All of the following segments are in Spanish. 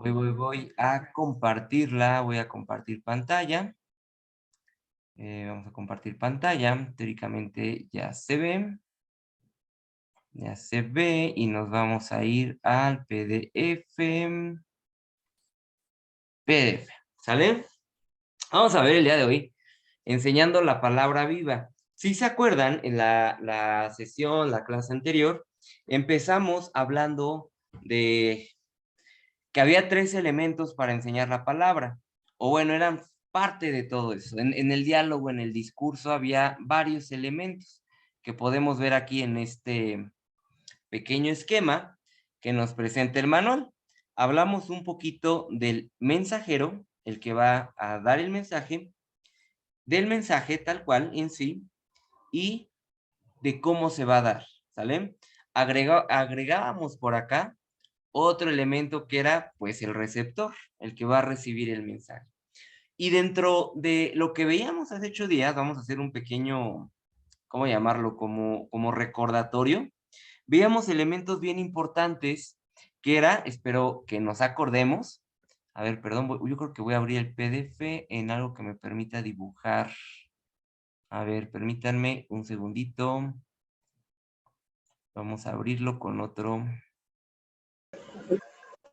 Voy a compartirla, voy a compartir pantalla. Vamos a compartir pantalla. Teóricamente ya se ve y nos vamos a ir al PDF, ¿sale? Vamos a ver el día de hoy, enseñando la palabra viva. Si se acuerdan, en la sesión, la clase anterior, empezamos hablando de que había 3 elementos para enseñar la palabra, o bueno, eran parte de todo eso. En el diálogo, en el discurso, había varios elementos que podemos ver aquí en este pequeño esquema que nos presenta el manual. Hablamos un poquito del mensajero, el que va a dar el mensaje, del mensaje tal cual en sí, y de cómo se va a dar, ¿sale? Agregábamos por acá otro elemento que era, pues, el receptor, el que va a recibir el mensaje. Y dentro de lo que veíamos hace 8 días, vamos a hacer un pequeño, ¿cómo llamarlo? Como recordatorio. Veíamos elementos bien importantes que era, espero que nos acordemos. A ver, perdón, yo creo que voy a abrir el PDF en algo que me permita dibujar. A ver, permítanme un segundito. Vamos a abrirlo con otro.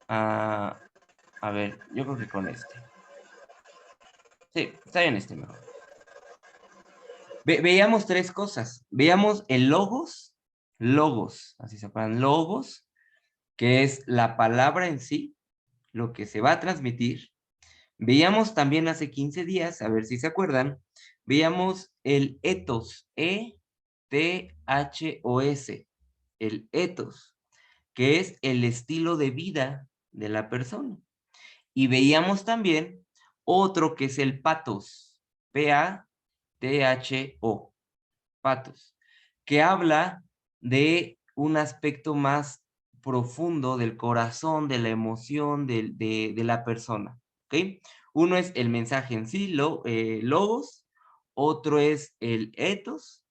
Ah, a ver, yo creo que con este. Sí, está bien este mejor. Veíamos 3 cosas. Veíamos el logos, así se acuerdan, logos, que es la palabra en sí, lo que se va a transmitir. Veíamos también hace 15 días, a ver si se acuerdan, veíamos el ethos, E-T-H-O-S, el ethos, que es el estilo de vida de la persona. Y veíamos también otro que es el pathos, P-A-T-H-O, pathos, que habla de un aspecto más profundo del corazón, de la emoción de la persona, ¿ok? Uno es el mensaje en sí, logos, otro es el ethos,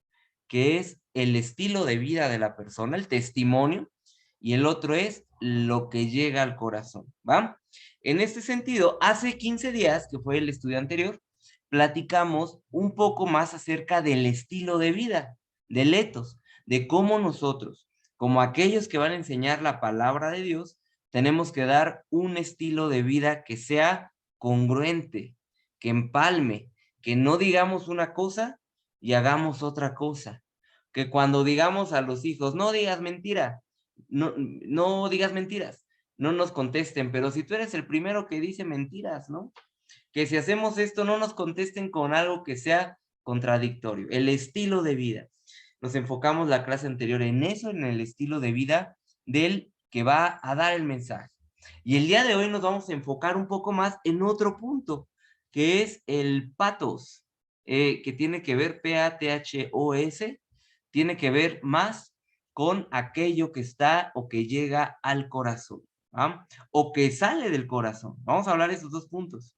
que es el estilo de vida de la persona, el testimonio, y el otro es lo que llega al corazón, ¿va? En este sentido, hace 15 días, que fue el estudio anterior, platicamos un poco más acerca del estilo de vida, del ethos, de cómo nosotros, como aquellos que van a enseñar la palabra de Dios, tenemos que dar un estilo de vida que sea congruente, que empalme, que no digamos una cosa y hagamos otra cosa. Que cuando digamos a los hijos, no digas mentira, no digas mentiras, no nos contesten, pero si tú eres el primero que dice mentiras, ¿no? Que si hacemos esto, no nos contesten con algo que sea contradictorio. El estilo de vida. Nos enfocamos la clase anterior en eso, en el estilo de vida del que va a dar el mensaje. Y el día de hoy nos vamos a enfocar un poco más en otro punto, que es el pathos, que tiene que ver, P-A-T-H-O-S, tiene que ver más con aquello que está o que llega al corazón, ¿ah? O que sale del corazón. Vamos a hablar de esos 2 puntos.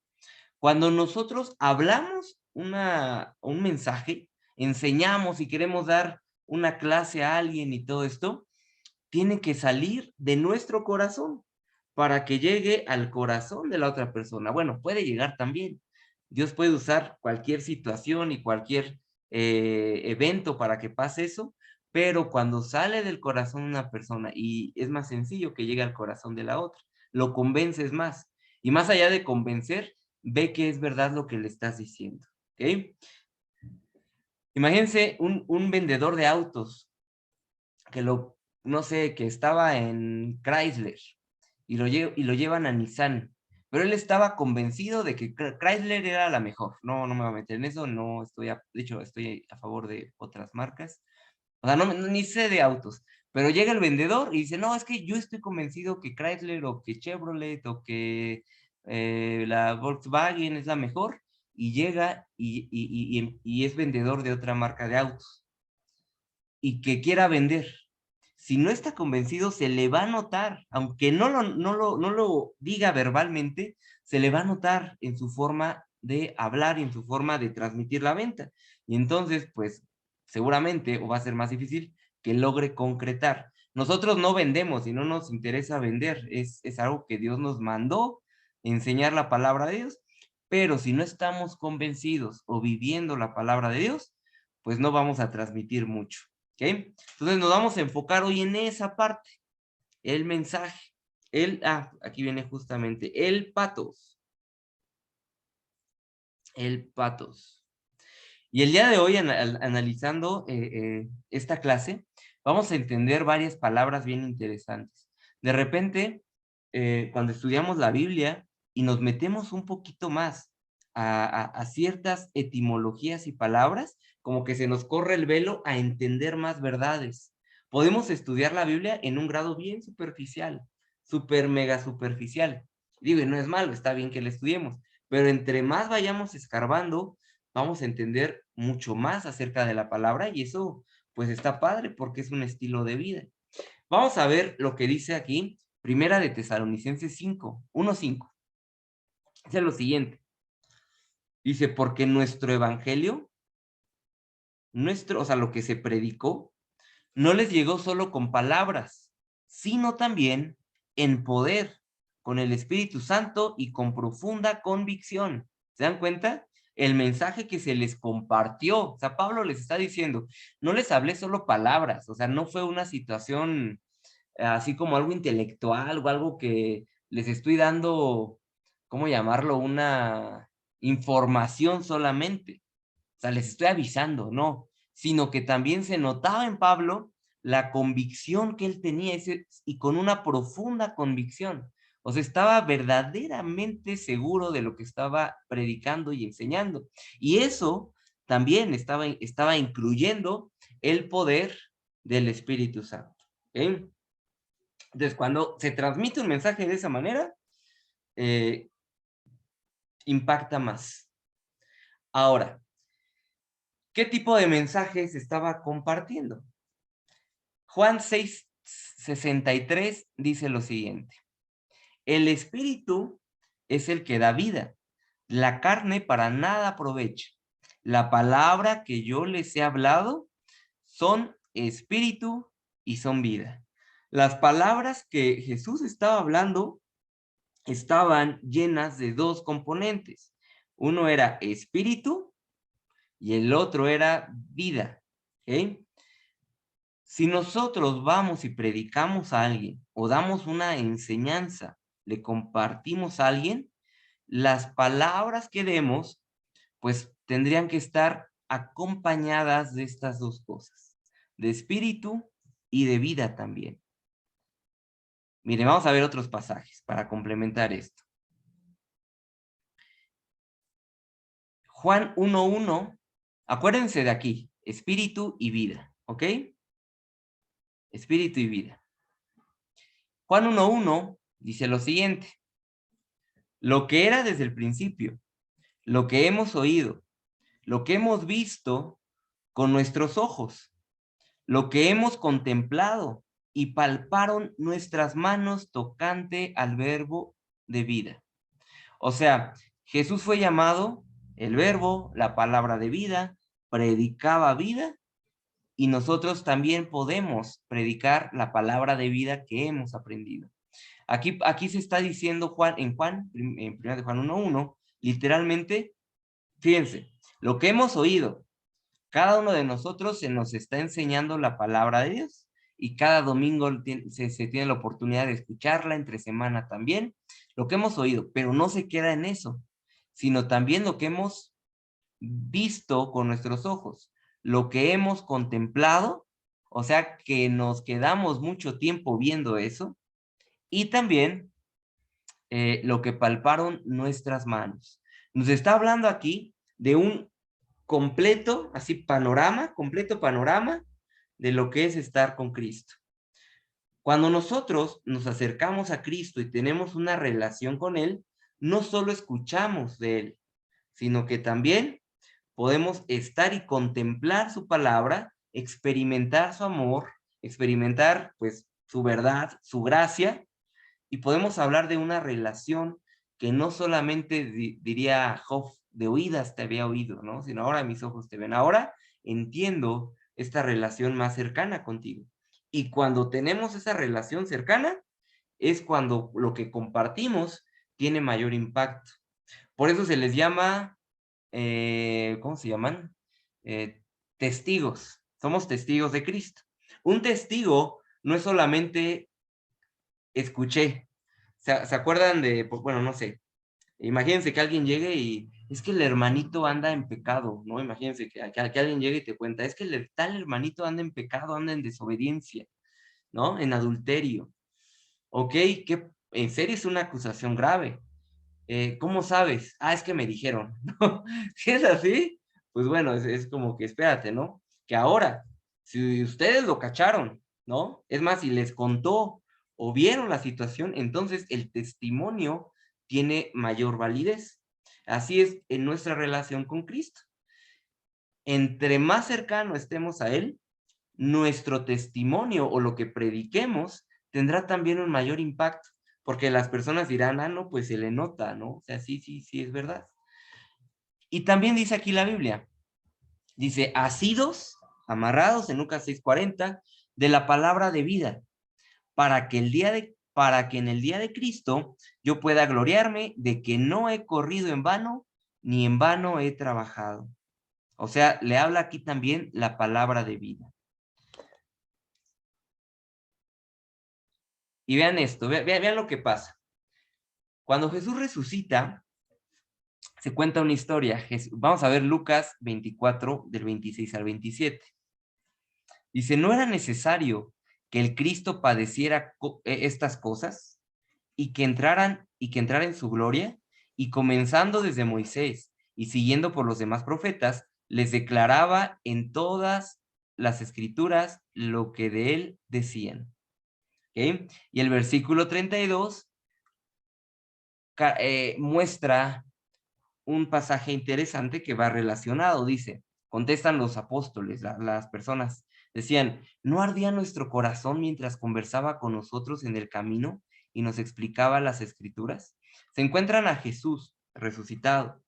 Cuando nosotros hablamos un mensaje, enseñamos y queremos dar una clase a alguien y todo esto, tiene que salir de nuestro corazón para que llegue al corazón de la otra persona. Bueno, puede llegar también. Dios puede usar cualquier situación y cualquier evento para que pase eso, pero cuando sale del corazón de una persona y es más sencillo que llegue al corazón de la otra, lo convences más. Y más allá de convencer, ve que es verdad lo que le estás diciendo. ¿Ok? Imagínense un vendedor de autos que no sé, que estaba en Chrysler y lo llevan a Nissan, pero él estaba convencido de que Chrysler era la mejor. No me voy a meter en eso, no estoy, de hecho, estoy a favor de otras marcas. O sea, ni sé de autos, pero llega el vendedor y dice, no, es que yo estoy convencido que Chrysler o que Chevrolet o que la Volkswagen es la mejor, y llega y es vendedor de otra marca de autos y que quiera vender. Si no está convencido, se le va a notar, aunque no lo diga verbalmente, se le va a notar en su forma de hablar y en su forma de transmitir la venta. Y entonces, pues, seguramente, o va a ser más difícil, que logre concretar. Nosotros no vendemos y no nos interesa vender, es algo que Dios nos mandó, enseñar la palabra de Dios, pero si no estamos convencidos o viviendo la palabra de Dios, pues no vamos a transmitir mucho, ¿ok? Entonces nos vamos a enfocar hoy en esa parte, el mensaje, aquí viene justamente, el patos. Y el día de hoy, analizando esta clase, vamos a entender varias palabras bien interesantes. De repente, cuando estudiamos la Biblia y nos metemos un poquito más a ciertas etimologías y palabras, como que se nos corre el velo a entender más verdades. Podemos estudiar la Biblia en un grado bien superficial, super mega superficial. Digo, y no es malo, está bien que la estudiemos, pero entre más vayamos escarbando, vamos a entender mucho más acerca de la palabra y eso pues está padre porque es un estilo de vida. Vamos a ver lo que dice aquí, Primera de Tesalonicenses 5, 1:5. Dice lo siguiente. Dice, porque nuestro evangelio, o sea, lo que se predicó, no les llegó solo con palabras, sino también en poder, con el Espíritu Santo y con profunda convicción. ¿Se dan cuenta? El mensaje que se les compartió, o sea, Pablo les está diciendo, no les hablé solo palabras, o sea, no fue una situación así como algo intelectual o algo que les estoy dando, ¿cómo llamarlo? Una información solamente. O sea, les estoy avisando, no, sino que también se notaba en Pablo la convicción que él tenía y con una profunda convicción. O sea, estaba verdaderamente seguro de lo que estaba predicando y enseñando. Y eso también estaba incluyendo el poder del Espíritu Santo. ¿Ok? Entonces, cuando se transmite un mensaje de esa manera, eh, impacta más. Ahora, ¿qué tipo de mensaje se estaba compartiendo? Juan 6:63 dice lo siguiente: el espíritu es el que da vida, la carne para nada aprovecha. La palabra que yo les he hablado son espíritu y son vida. Las palabras que Jesús estaba hablando estaban llenas de dos componentes. Uno era espíritu y el otro era vida. ¿Ok? Si nosotros vamos y predicamos a alguien o damos una enseñanza, le compartimos a alguien, las palabras que demos, pues tendrían que estar acompañadas de estas dos cosas, de espíritu y de vida también. Miren, vamos a ver otros pasajes para complementar esto. Juan 1:1, acuérdense de aquí, espíritu y vida, ¿ok? Espíritu y vida. Juan 1:1 dice lo siguiente: lo que era desde el principio, lo que hemos oído, lo que hemos visto con nuestros ojos, lo que hemos contemplado y palparon nuestras manos tocante al verbo de vida. O sea, Jesús fue llamado el verbo, la palabra de vida, predicaba vida y nosotros también podemos predicar la palabra de vida que hemos aprendido. Aquí se está diciendo en 1 de Juan 1:1, literalmente, fíjense, lo que hemos oído, cada uno de nosotros se nos está enseñando la palabra de Dios y cada domingo se tiene la oportunidad de escucharla, entre semana también, lo que hemos oído, pero no se queda en eso, sino también lo que hemos visto con nuestros ojos, lo que hemos contemplado, o sea que nos quedamos mucho tiempo viendo eso, y también lo que palparon nuestras manos. Nos está hablando aquí de un completo panorama de lo que es estar con Cristo. Cuando nosotros nos acercamos a Cristo y tenemos una relación con Él, no solo escuchamos de Él, sino que también podemos estar y contemplar su palabra, experimentar su amor, experimentar pues su verdad, su gracia, y podemos hablar de una relación que no solamente diría Job, de oídas te había oído, ¿no? Sino ahora mis ojos te ven. Ahora entiendo esta relación más cercana contigo. Y cuando tenemos esa relación cercana, es cuando lo que compartimos tiene mayor impacto. Por eso se les llama, ¿cómo se llaman? Eh, testigos. Somos testigos de Cristo. Un testigo no es solamente escuché. ¿Se acuerdan de, pues, bueno, no sé, imagínense que alguien llegue y es que el hermanito anda en pecado, ¿no? Imagínense que alguien llegue y te cuenta, es que el tal hermanito anda en pecado, anda en desobediencia, ¿no? En adulterio. Ok, que en serio es una acusación grave. ¿Cómo sabes? Ah, es que me dijeron, ¿no? Si es así, pues bueno, es como que espérate, ¿no? Que ahora, si ustedes lo cacharon, ¿no? Es más, si les contó o vieron la situación, entonces el testimonio tiene mayor validez. Así es en nuestra relación con Cristo. Entre más cercano estemos a Él, nuestro testimonio o lo que prediquemos tendrá también un mayor impacto, porque las personas dirán, ah, no, pues se le nota, ¿no? O sea, sí, sí, sí, es verdad. Y también dice aquí la Biblia, dice, asidos, amarrados en Lucas 6:40, de la palabra de vida, para que en el día de Cristo yo pueda gloriarme de que no he corrido en vano, ni en vano he trabajado. O sea, le habla aquí también la palabra de vida. Y vean esto, vean lo que pasa. Cuando Jesús resucita, se cuenta una historia. Vamos a ver Lucas 24, del 26 al 27. Dice, ¿no era necesario que el Cristo padeciera estas cosas y que entrara en su gloria? Y comenzando desde Moisés y siguiendo por los demás profetas, les declaraba en todas las escrituras lo que de él decían. ¿Okay? Y el versículo 32 muestra un pasaje interesante que va relacionado. Dice, contestan los apóstoles, las personas, decían, ¿no ardía nuestro corazón mientras conversaba con nosotros en el camino y nos explicaba las escrituras? Se encuentran a Jesús resucitado,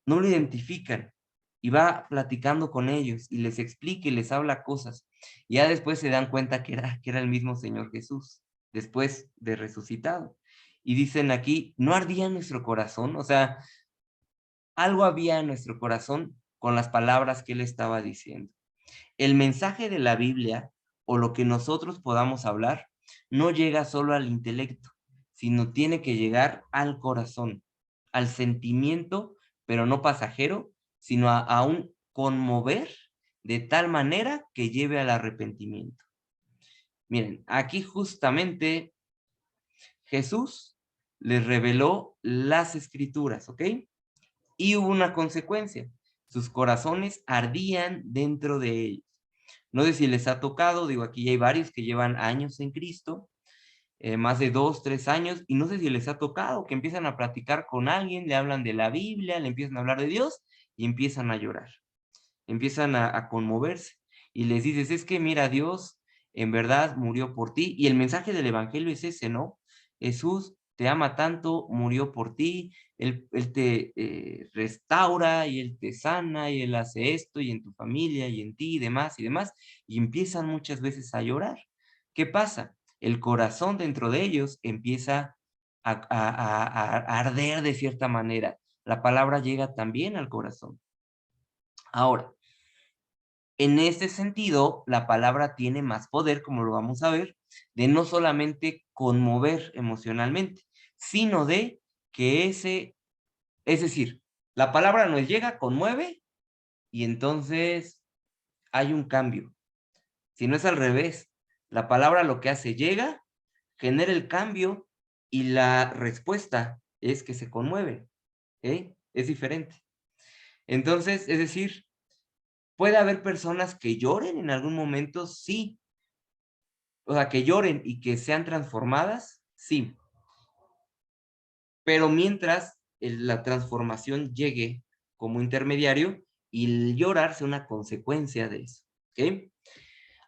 no lo identifican y va platicando con ellos y les explica y les habla cosas. Y ya después se dan cuenta que era el mismo Señor Jesús, después de resucitado. Y dicen aquí, ¿no ardía nuestro corazón? O sea, algo había en nuestro corazón con las palabras que él estaba diciendo. El mensaje de la Biblia o lo que nosotros podamos hablar no llega solo al intelecto, sino tiene que llegar al corazón, al sentimiento, pero no pasajero, sino a un conmover de tal manera que lleve al arrepentimiento. Miren, aquí justamente Jesús les reveló las escrituras, ¿ok? Y hubo una consecuencia. Sus corazones ardían dentro de ellos. No sé si les ha tocado, digo, aquí hay varios que llevan años en Cristo, más de 2, 3 años, y no sé si les ha tocado que empiezan a platicar con alguien, le hablan de la Biblia, le empiezan a hablar de Dios y empiezan a llorar, empiezan a conmoverse. Y les dices, es que mira, Dios en verdad murió por ti. Y el mensaje del Evangelio es ese, ¿no? Jesús te ama tanto, murió por ti, Él te restaura y Él te sana y Él hace esto y en tu familia y en ti y demás, y empiezan muchas veces a llorar. ¿Qué pasa? El corazón dentro de ellos empieza a arder de cierta manera. La palabra llega también al corazón. Ahora, en ese sentido, la palabra tiene más poder, como lo vamos a ver, de no solamente conmover emocionalmente, sino de que es decir, la palabra nos llega, conmueve y entonces hay un cambio. Si no es al revés, la palabra lo que hace llega, genera el cambio y la respuesta es que se conmueve, ¿eh? Es diferente. Entonces, es decir, ¿puede haber personas que lloren en algún momento? Sí. O sea, que lloren y que sean transformadas, sí. Pero mientras la transformación llegue como intermediario y el llorar sea una consecuencia de eso, ¿ok?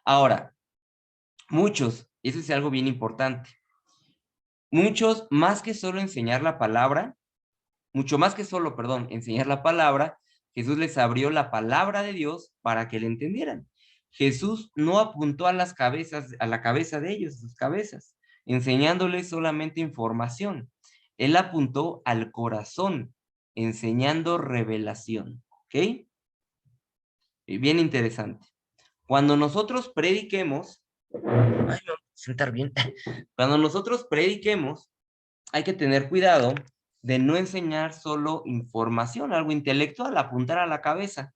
Ahora, muchos, y eso es algo bien importante, muchos, más que solo enseñar la palabra, mucho más que solo, perdón, enseñar la palabra, Jesús les abrió la palabra de Dios para que la entendieran. Jesús no apuntó a las cabezas, a la cabeza de ellos, a sus cabezas, enseñándoles solamente información. Él apuntó al corazón, enseñando revelación. ¿Ok? Y bien interesante. Cuando nosotros prediquemos, ay, me voy a sentar bien. Cuando nosotros prediquemos, hay que tener cuidado de no enseñar solo información, algo intelectual, apuntar a la cabeza,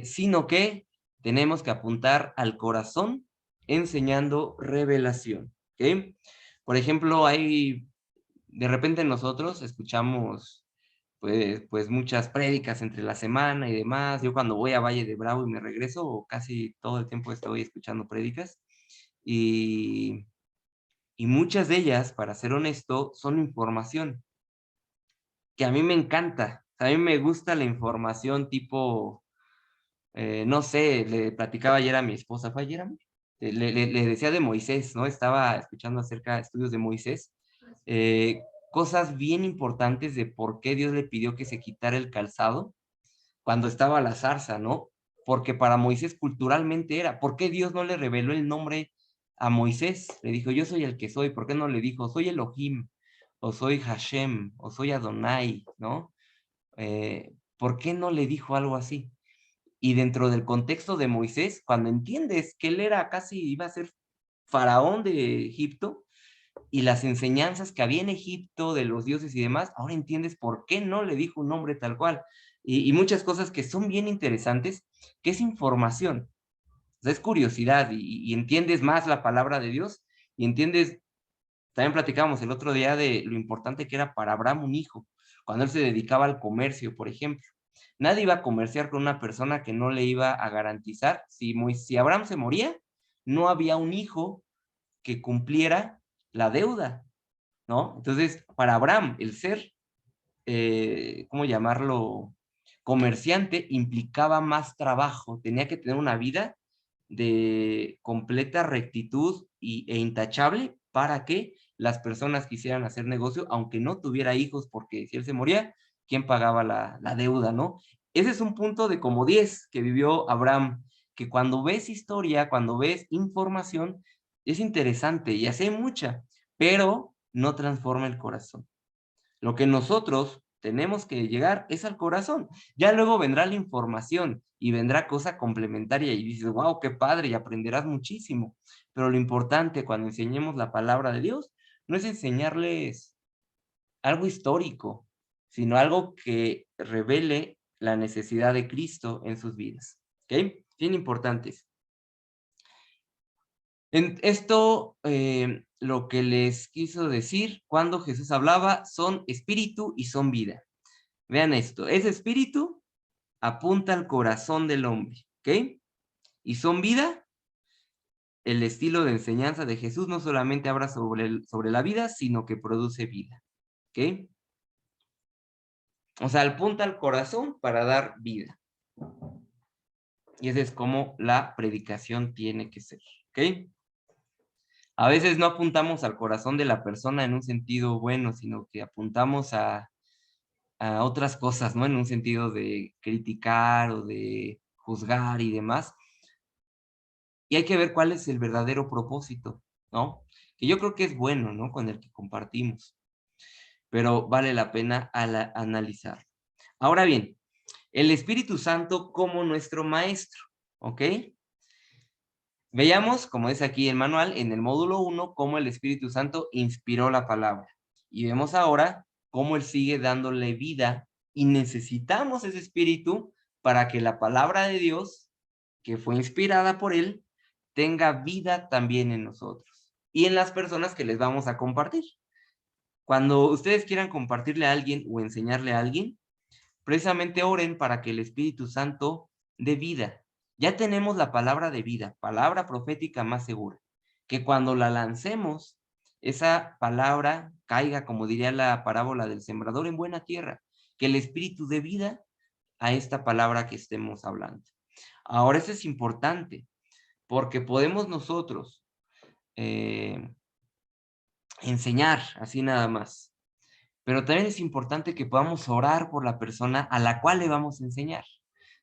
sino que tenemos que apuntar al corazón enseñando revelación. ¿Ok? Por ejemplo, de repente nosotros escuchamos pues muchas prédicas entre la semana y demás. Yo cuando voy a Valle de Bravo y me regreso, casi todo el tiempo estoy escuchando prédicas y, y muchas de ellas, para ser honesto, son información que a mí me encanta. A mí me gusta la información tipo, no sé, le platicaba ayer a mi esposa, ¿fue ayer? Le decía de Moisés, ¿no? Estaba escuchando acerca de estudios de Moisés, eh, cosas bien importantes de por qué Dios le pidió que se quitara el calzado cuando estaba la zarza, ¿no? Porque para Moisés culturalmente era, ¿por qué Dios no le reveló el nombre a Moisés? Le dijo, yo soy el que soy, ¿por qué no le dijo, soy Elohim, o soy Hashem, o soy Adonai, ¿no? ¿Por qué no le dijo algo así? Y dentro del contexto de Moisés, cuando entiendes que él era casi, iba a ser faraón de Egipto, y las enseñanzas que había en Egipto de los dioses y demás, ahora entiendes por qué no le dijo un nombre tal cual. Y muchas cosas que son bien interesantes, que es información, o sea, es curiosidad, y entiendes más la palabra de Dios, y entiendes, también platicábamos el otro día de lo importante que era para Abraham un hijo, cuando él se dedicaba al comercio, por ejemplo. Nadie iba a comerciar con una persona que no le iba a garantizar. Si Abraham se moría, no había un hijo que cumpliera la deuda, ¿no? Entonces, para Abraham, el ser, ¿cómo llamarlo? Comerciante implicaba más trabajo, tenía que tener una vida de completa rectitud e intachable para que las personas quisieran hacer negocio, aunque no tuviera hijos, porque si él se moría, ¿quién pagaba la deuda, no? Ese es un punto de como 10 que vivió Abraham, que cuando ves historia, cuando ves información, es interesante y hace mucha, pero no transforma el corazón. Lo que nosotros tenemos que llegar es al corazón. Ya luego vendrá la información y vendrá cosa complementaria y dices, wow, qué padre, y aprenderás muchísimo. Pero lo importante cuando enseñemos la palabra de Dios no es enseñarles algo histórico, sino algo que revele la necesidad de Cristo en sus vidas. ¿Ok? Bien importantes. En esto, lo que les quiso decir cuando Jesús hablaba son espíritu y son vida. Vean esto, ese espíritu apunta al corazón del hombre, ¿ok? Y son vida, el estilo de enseñanza de Jesús no solamente habla sobre la vida, sino que produce vida, ¿ok? O sea, apunta al corazón para dar vida. Y esa es como la predicación tiene que ser, ¿ok? A veces no apuntamos al corazón de la persona en un sentido bueno, sino que apuntamos a otras cosas, ¿no? En un sentido de criticar o de juzgar y demás. Y hay que ver cuál es el verdadero propósito, ¿no? Que yo creo que es bueno, ¿no? Con el que compartimos, pero vale la pena analizar. Ahora bien, el Espíritu Santo como nuestro maestro, ¿ok? Veamos, como es aquí el manual, en el módulo 1, cómo el Espíritu Santo inspiró la palabra. Y vemos ahora cómo Él sigue dándole vida y necesitamos ese Espíritu para que la palabra de Dios, que fue inspirada por Él, tenga vida también en nosotros y en las personas que les vamos a compartir. Cuando ustedes quieran compartirle a alguien o enseñarle a alguien, precisamente oren para que el Espíritu Santo dé vida. Ya tenemos la palabra de vida, palabra profética más segura, que cuando la lancemos, esa palabra caiga, como diría la parábola del sembrador, en buena tierra, que el Espíritu dé vida a esta palabra que estemos hablando. Ahora, eso es importante, porque podemos nosotros eh, enseñar así nada más, pero también es importante que podamos orar por la persona a la cual le vamos a enseñar.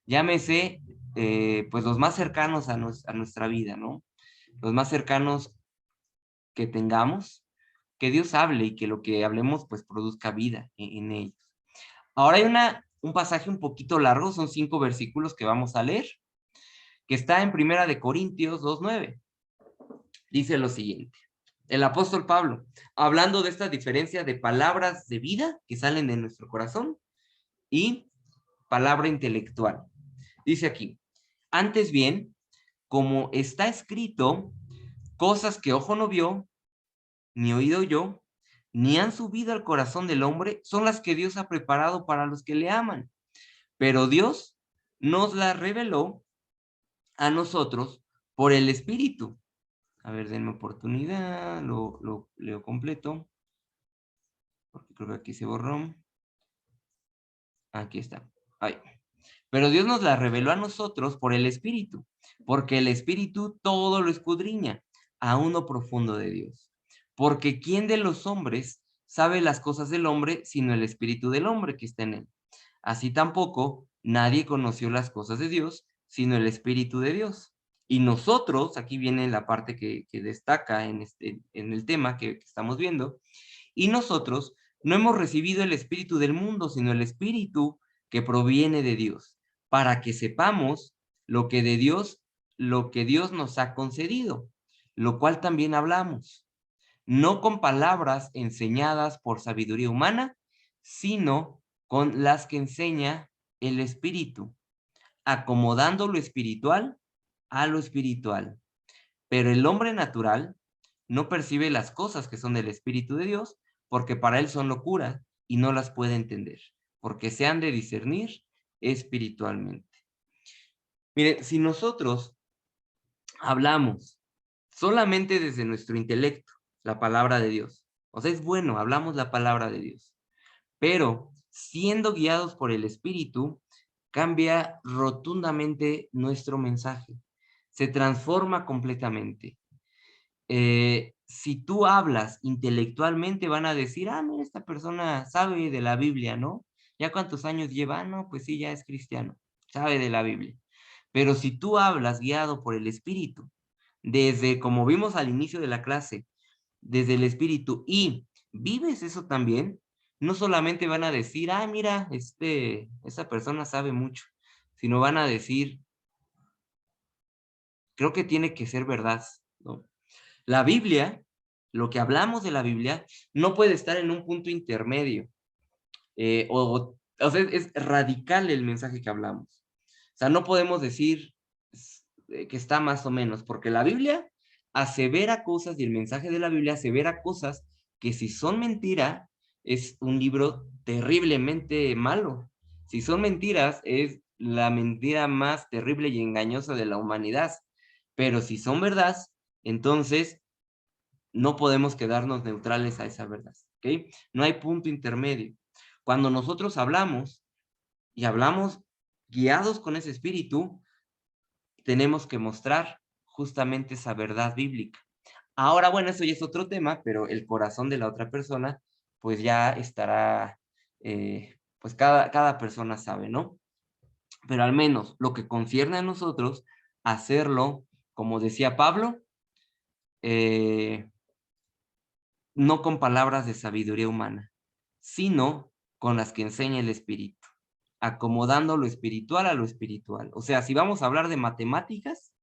Llámese, pues los más cercanos a nuestra vida, ¿no? Los más cercanos que tengamos, que Dios hable y que lo que hablemos pues produzca vida en ellos. Ahora hay un pasaje un poquito largo, son 5 versículos que vamos a leer, que está en Primera de Corintios 2:9. Dice lo siguiente: el apóstol Pablo, hablando de esta diferencia de palabras de vida que salen de nuestro corazón y palabra intelectual. Dice aquí: antes bien, como está escrito, cosas que ojo no vio, ni oído oyó, ni han subido al corazón del hombre, son las que Dios ha preparado para los que le aman. Pero Dios nos las reveló a nosotros por el Espíritu. A ver, denme oportunidad, lo leo completo, porque creo que aquí se borró. Aquí está. Ay. Pero Dios nos la reveló a nosotros por el Espíritu, porque el Espíritu todo lo escudriña, aún lo profundo de Dios. Porque ¿quién de los hombres sabe las cosas del hombre, sino el Espíritu del hombre que está en él? Así tampoco nadie conoció las cosas de Dios, sino el Espíritu de Dios. Y nosotros, aquí viene la parte que destaca en el tema que estamos viendo, y nosotros no hemos recibido el Espíritu del mundo, sino el Espíritu que proviene de Dios, para que sepamos lo que de Dios, lo que Dios nos ha concedido, lo cual también hablamos, no con palabras enseñadas por sabiduría humana, sino con las que enseña el Espíritu, acomodando lo espiritual a lo espiritual. Pero el hombre natural no percibe las cosas que son del Espíritu de Dios, porque para él son locura y no las puede entender, porque se han de discernir espiritualmente. Mire, si nosotros hablamos solamente desde nuestro intelecto, la palabra de Dios, o sea, es bueno, hablamos la palabra de Dios, pero siendo guiados por el Espíritu, cambia rotundamente nuestro mensaje, se transforma completamente. Si tú hablas intelectualmente, van a decir, ah, mira, esta persona sabe de la Biblia, ¿no? ¿Ya cuántos años lleva? No, pues sí, ya es cristiano, sabe de la Biblia. Pero si tú hablas guiado por el Espíritu, desde como vimos al inicio de la clase, desde el Espíritu, y vives eso también, no solamente van a decir, ah, mira, esa persona sabe mucho, sino van a decir, creo que tiene que ser verdad, ¿no? La Biblia, lo que hablamos de la Biblia, no puede estar en un punto intermedio, o sea, es radical el mensaje que hablamos. O sea, no podemos decir que está más o menos, porque la Biblia asevera cosas y el mensaje de la Biblia asevera cosas que si son mentira, es un libro terriblemente malo. Si son mentiras, es la mentira más terrible y engañosa de la humanidad. Pero si son verdad, entonces no podemos quedarnos neutrales a esa verdad, ¿ok? No hay punto intermedio. Cuando nosotros hablamos y hablamos guiados con ese espíritu, tenemos que mostrar justamente esa verdad bíblica. Ahora, bueno, eso ya es otro tema, pero el corazón de la otra persona, pues ya estará, pues cada persona sabe, ¿no? Pero al menos lo que concierne a nosotros, hacerlo, como decía Pablo, eh, no con palabras de sabiduría humana, sino con las que enseña el Espíritu, acomodando lo espiritual a lo espiritual. O sea, si vamos a hablar de matemáticas,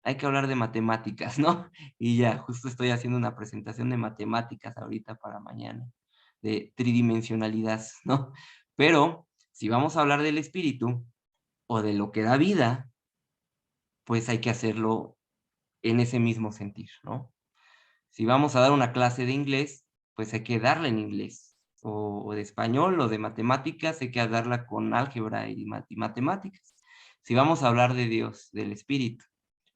hay que hablar de matemáticas, ¿no? Y ya, justo estoy haciendo una presentación de matemáticas ahorita para mañana, de tridimensionalidad, ¿no? Pero si vamos a hablar del espíritu o de lo que da vida, pues hay que hacerlo en ese mismo sentir, ¿no? Si vamos a dar una clase de inglés, pues hay que darla en inglés, o de español o de matemáticas, hay que darla con álgebra y matemáticas. Si vamos a hablar de Dios, del Espíritu,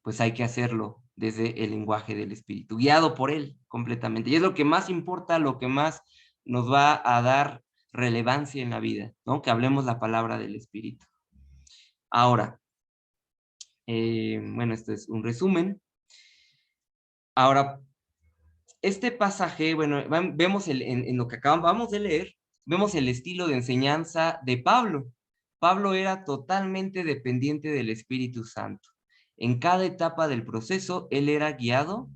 pues hay que hacerlo desde el lenguaje del Espíritu, guiado por Él completamente. Y es lo que más importa, lo que más nos va a dar relevancia en la vida, ¿no? Que hablemos la palabra del Espíritu. Ahora, bueno, esto es un resumen. Ahora, este pasaje, bueno, vemos en lo que acabamos de leer, vemos el estilo de enseñanza de Pablo. Pablo era totalmente dependiente del Espíritu Santo. En cada etapa del proceso, él era guiado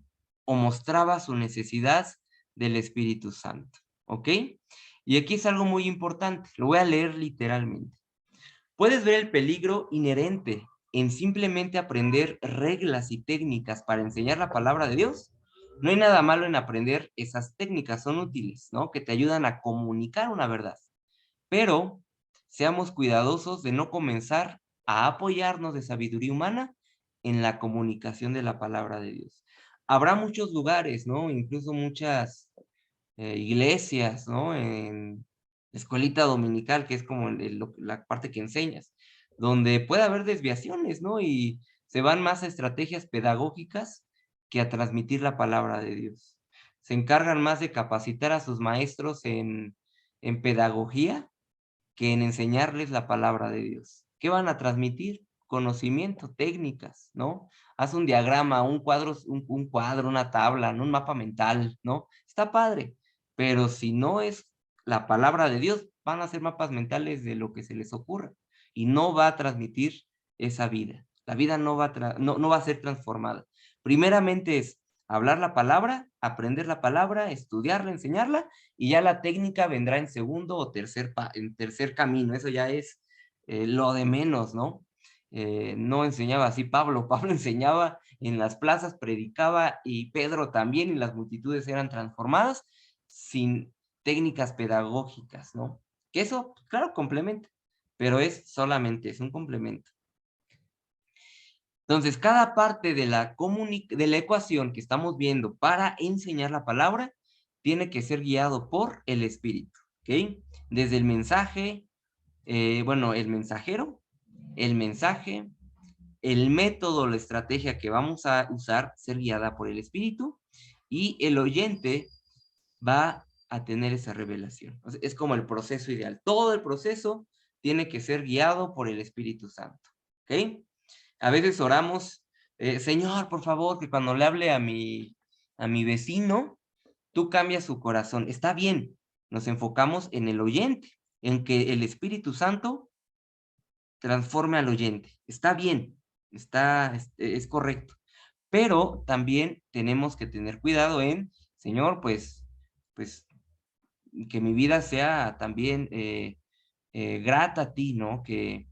o mostraba su necesidad del Espíritu Santo, ¿ok? Y aquí es algo muy importante, lo voy a leer literalmente. Puedes ver el peligro inherente en simplemente aprender reglas y técnicas para enseñar la palabra de Dios. No hay nada malo en aprender esas técnicas, son útiles, ¿no? Que te ayudan a comunicar una verdad. Pero seamos cuidadosos de no comenzar a apoyarnos de sabiduría humana en la comunicación de la palabra de Dios. Habrá muchos lugares, ¿no? Incluso muchas iglesias, ¿no? En escuelita dominical, que es como la parte que enseñas, donde puede haber desviaciones, ¿no? Y se van más a estrategias pedagógicas que a transmitir la palabra de Dios. Se encargan más de capacitar a sus maestros en pedagogía que en enseñarles la palabra de Dios. ¿Qué van a transmitir? Conocimiento, técnicas, ¿no? Haz un diagrama, un cuadro, una tabla, ¿no? Un mapa mental, ¿no? Está padre, pero si no es la palabra de Dios, van a hacer mapas mentales de lo que se les ocurra y no va a transmitir esa vida. La vida no va a ser transformada. Primeramente es hablar la palabra, aprender la palabra, estudiarla, enseñarla, y ya la técnica vendrá en segundo o en tercer camino. Eso ya es lo de menos, ¿no? No enseñaba así Pablo. Pablo enseñaba en las plazas, predicaba, y Pedro también, y las multitudes eran transformadas sin técnicas pedagógicas, ¿no? Que eso, claro, complementa, pero es un complemento. Entonces, cada parte de de la ecuación que estamos viendo para enseñar la palabra tiene que ser guiado por el Espíritu, ¿ok? Desde el mensaje, bueno, el mensajero, el mensaje, el método, la estrategia que vamos a usar, ser guiada por el Espíritu, y el oyente va a tener esa revelación. O sea, es como el proceso ideal. Todo el proceso tiene que ser guiado por el Espíritu Santo, ¿ok? A veces oramos, Señor, por favor, que cuando le hable a mi vecino, tú cambias su corazón. Está bien, nos enfocamos en el oyente, en que el Espíritu Santo transforme al oyente. Está bien, es correcto. Pero también tenemos que tener cuidado en, Señor, pues que mi vida sea también grata a ti, ¿no? Que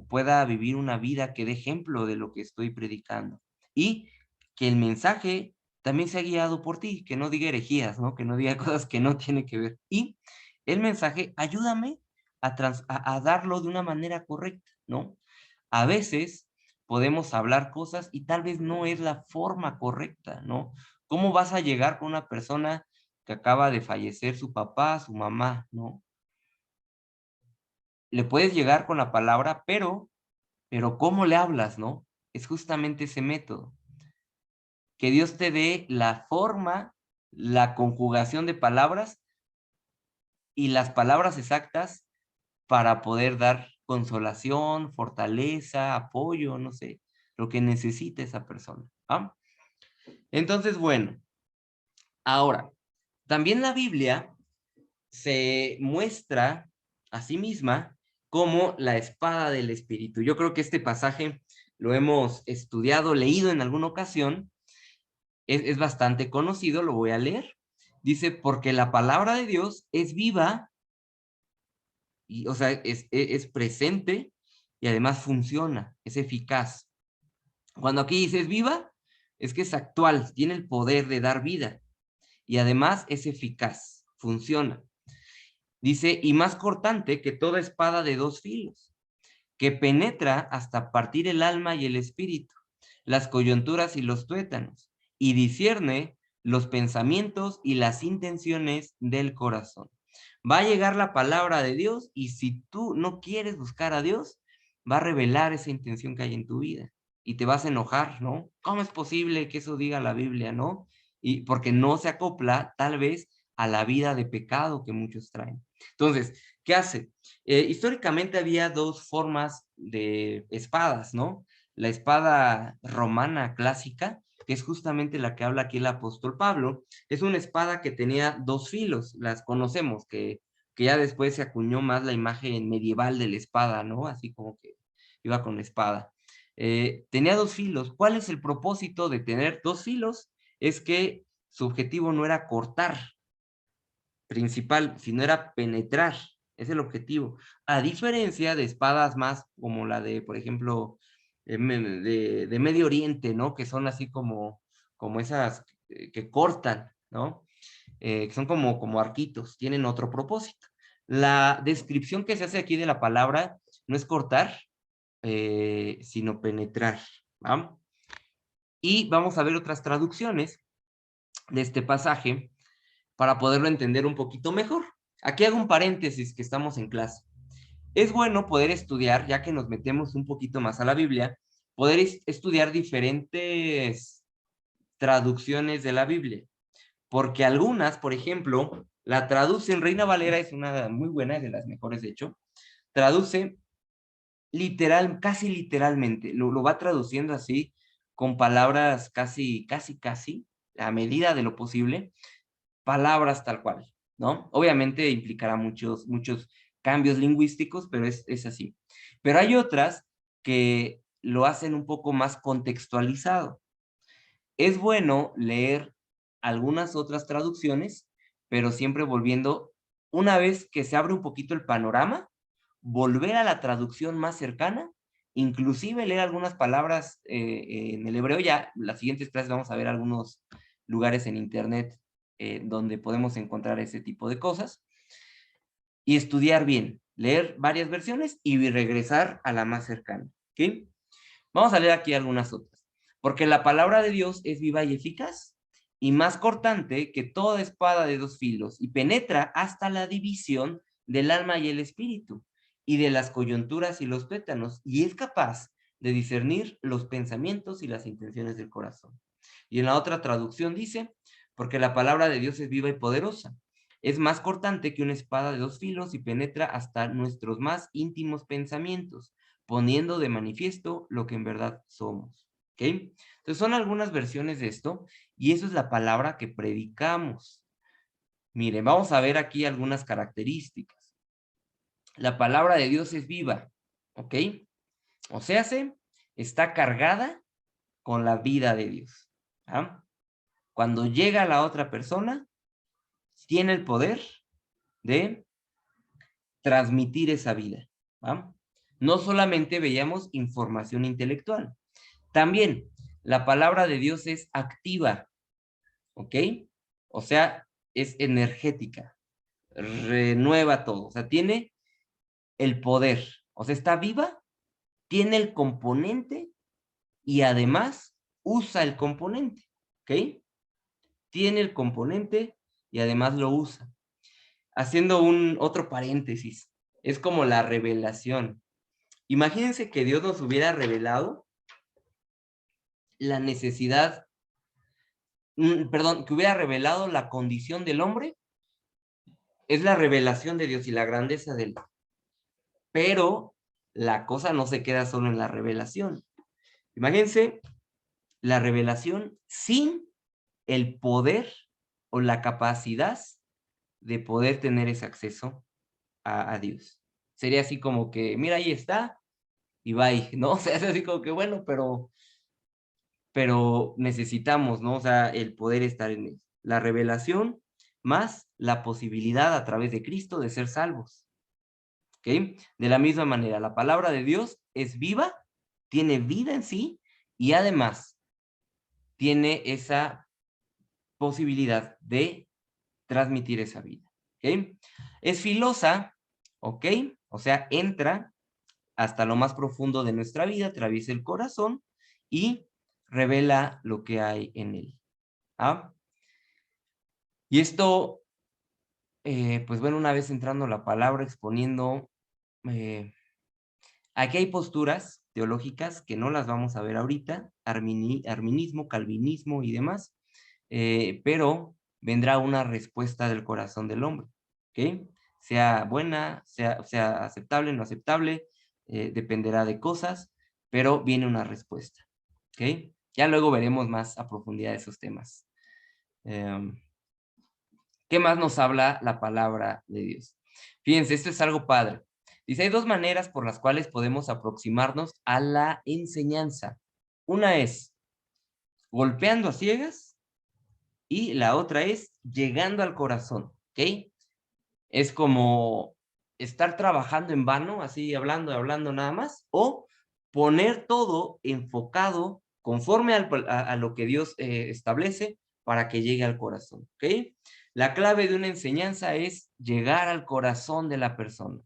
pueda vivir una vida que dé ejemplo de lo que estoy predicando. Y que el mensaje también sea guiado por ti, que no diga herejías, ¿no? Que no diga cosas que no tienen que ver. Y el mensaje, ayúdame a darlo de una manera correcta, ¿no? A veces podemos hablar cosas y tal vez no es la forma correcta, ¿no? ¿Cómo vas a llegar con una persona que acaba de fallecer su papá, su mamá, ¿no? Le puedes llegar con la palabra, pero ¿cómo le hablas, no? Es justamente ese método. Que Dios te dé la forma, la conjugación de palabras y las palabras exactas para poder dar consolación, fortaleza, apoyo, no sé, lo que necesite esa persona, ¿ah? Entonces, bueno, ahora, también la Biblia se muestra a sí misma como la espada del Espíritu. Yo creo que este pasaje lo hemos estudiado, leído en alguna ocasión, es bastante conocido, lo voy a leer. Dice, porque la palabra de Dios es viva, y, o sea, es presente y además funciona, es eficaz. Cuando aquí dice es viva, es que es actual, tiene el poder de dar vida y además es eficaz, funciona. Dice, y más cortante que toda espada de dos filos, que penetra hasta partir el alma y el espíritu, las coyunturas y los tuétanos, y discierne los pensamientos y las intenciones del corazón. Va a llegar la palabra de Dios y si tú no quieres buscar a Dios, va a revelar esa intención que hay en tu vida y te vas a enojar, ¿no? ¿Cómo es posible que eso diga la Biblia, no? Y porque no se acopla tal vez a la vida de pecado que muchos traen. Entonces, ¿qué hace? Históricamente había dos formas de espadas, ¿no? La espada romana clásica, que es justamente la que habla aquí el apóstol Pablo, es una espada que tenía dos filos, las conocemos, que que ya después se acuñó más la imagen medieval de la espada, ¿no? Así como que iba con la espada. Tenía 2 filos. ¿Cuál es el propósito de tener 2 filos? Es que su objetivo no era cortar principal, sino era penetrar, es el objetivo. A diferencia de espadas más como la de, por ejemplo, de Medio Oriente, ¿no? Que son así como esas que cortan, ¿no? Que son como arquitos, tienen otro propósito. La descripción que se hace aquí de la palabra no es cortar, sino penetrar, ¿va? Y vamos a ver otras traducciones de este pasaje para poderlo entender un poquito mejor. Aquí hago un paréntesis que estamos en clase. Es bueno poder estudiar, ya que nos metemos un poquito más a la Biblia, poder estudiar diferentes traducciones de la Biblia, porque algunas, por ejemplo, la traducen, Reina Valera es una muy buena, es de las mejores de hecho, traduce literal, casi literalmente, lo va traduciendo así, con palabras casi, a medida de lo posible, palabras tal cual, ¿no? Obviamente implicará muchos cambios lingüísticos, pero es así. Pero hay otras que lo hacen un poco más contextualizado. Es bueno leer algunas otras traducciones, pero siempre volviendo, una vez que se abre un poquito el panorama, volver a la traducción más cercana, inclusive leer algunas palabras en el hebreo. Ya las siguientes clases vamos a ver algunos lugares en internet donde podemos encontrar ese tipo de cosas, y estudiar bien, leer varias versiones y regresar a la más cercana, ¿ok? Vamos a leer aquí algunas otras. Porque la palabra de Dios es viva y eficaz, y más cortante que toda espada de 2 filos, y penetra hasta la división del alma y el espíritu, y de las coyunturas y los tuétanos, y es capaz de discernir los pensamientos y las intenciones del corazón. Y en la otra traducción dice, porque la palabra de Dios es viva y poderosa, es más cortante que una espada de 2 filos y penetra hasta nuestros más íntimos pensamientos, poniendo de manifiesto lo que en verdad somos. ¿Ok? Entonces son algunas versiones de esto, y eso es la palabra que predicamos. Miren, vamos a ver aquí algunas características. La palabra de Dios es viva, ¿ok? O sea, está cargada con la vida de Dios. ¿Ah? Cuando llega a la otra persona, tiene el poder de transmitir esa vida. ¿Va? No solamente veíamos información intelectual, también la palabra de Dios es activa, ¿ok? O sea, es energética, renueva todo, o sea, tiene el poder, o sea, está viva, tiene el componente y además usa el componente, ¿ok? Tiene el componente y además lo usa. Haciendo otro paréntesis, es como la revelación. Imagínense que Dios nos hubiera revelado la necesidad, perdón, que hubiera revelado la condición del hombre, es la revelación de Dios y la grandeza de él. Pero la cosa no se queda solo en la revelación. Imagínense la revelación sin el poder o la capacidad de poder tener ese acceso a Dios. Sería así como que, mira, ahí está, y bye, ¿no? O sea, es así como que, bueno, pero necesitamos, ¿no? O sea, el poder estar en él. La revelación más la posibilidad a través de Cristo de ser salvos, ¿ok? De la misma manera, la palabra de Dios es viva, tiene vida en sí, y además tiene esa posibilidad de transmitir esa vida, ¿ok? Es filosa, ¿ok? O sea, entra hasta lo más profundo de nuestra vida, atraviesa el corazón y revela lo que hay en él. ¿Ah? Y esto, pues bueno, una vez entrando la palabra, exponiendo, aquí hay posturas teológicas que no las vamos a ver ahorita, arminismo, calvinismo y demás, pero vendrá una respuesta del corazón del hombre, ¿ok? Sea buena, sea aceptable, no aceptable, dependerá de cosas, pero viene una respuesta, ¿ok? Ya luego veremos más a profundidad esos temas. ¿Qué más nos habla la palabra de Dios? Fíjense, esto es algo padre. Dice, hay dos maneras por las cuales podemos aproximarnos a la enseñanza. Una es golpeando a ciegas y la otra es llegando al corazón, ¿ok? Es como estar trabajando en vano, así hablando nada más, o poner todo enfocado conforme a lo que Dios establece para que llegue al corazón, ¿ok? La clave de una enseñanza es llegar al corazón de la persona.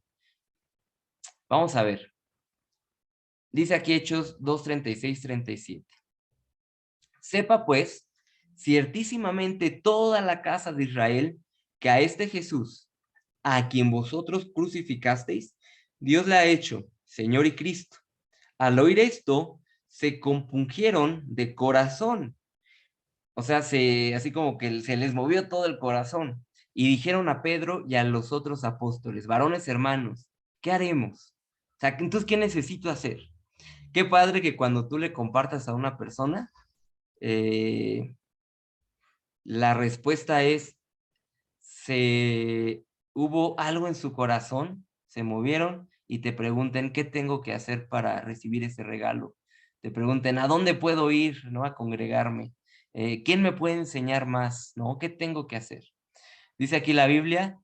Vamos a ver. Dice aquí Hechos 2:36-37. Sepa pues, ciertísimamente toda la casa de Israel, que a este Jesús, a quien vosotros crucificasteis, Dios le ha hecho Señor y Cristo. Al oír esto, se compungieron de corazón. O sea, así como que se les movió todo el corazón. Y dijeron a Pedro y a los otros apóstoles, varones hermanos, ¿qué haremos? O sea, entonces, ¿qué necesito hacer? Qué padre que cuando tú le compartas a una persona, eh, la respuesta es, hubo algo en su corazón, se movieron y te pregunten, ¿qué tengo que hacer para recibir ese regalo? Te pregunten, ¿a dónde puedo ir, no? A congregarme. ¿Quién me puede enseñar más, no? ¿Qué tengo que hacer? Dice aquí la Biblia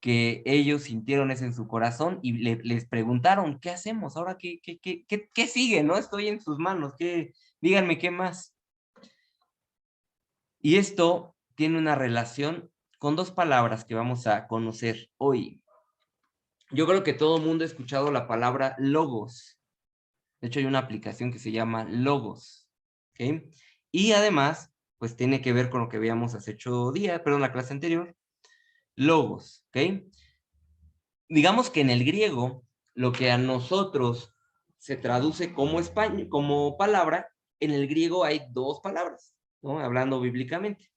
que ellos sintieron eso en su corazón y les preguntaron, ¿qué hacemos? Ahora, ¿qué sigue, no? Estoy en sus manos, díganme, ¿qué más? Y esto tiene una relación con dos palabras que vamos a conocer hoy. Yo creo que todo el mundo ha escuchado la palabra logos. De hecho, hay una aplicación que se llama Logos, ¿ok? Y además, pues tiene que ver con lo que veíamos hace 8 días, perdón, la clase anterior, logos, ¿ok? Digamos que en el griego, lo que a nosotros se traduce como palabra, en el griego hay dos palabras, ¿no? Hablando bíblicamente.